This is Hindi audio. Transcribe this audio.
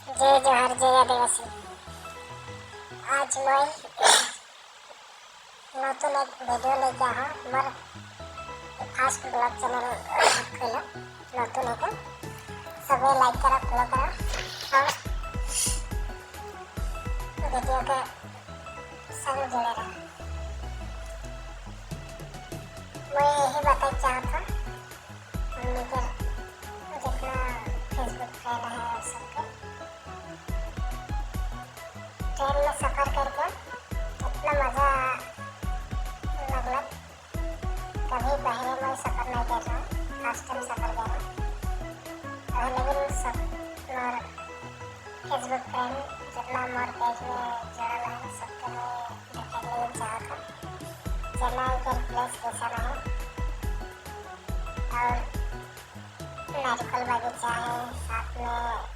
जय जोहार जय आदिवासी। आज मैं नतून एक भिडियो लेके आया मोर फास्ट ब्लॉग चैनल खोल नतून एक सब लाइक करा फॉलो करा और वीडियो के संग जुड़े रहा। मैं यही बताना चाहता मम्मी के जितना फेसबुक फ्रेंड है और सबके ट्रेन में सफ़र करके इतना मज़ा लगला। कभी पहले मैं सफ़र नहीं कर रहा हूँ, फर्स्ट टाइम सफ़र कर रहा हूँ। लेकिन सब मोर फेसबुक फ्रेंड जितना मोर पेज में जुड़ल है सबके मैं देखे लिए चाहता जना एक प्लेस कैसा है और नारियल बगीचा है, साथ में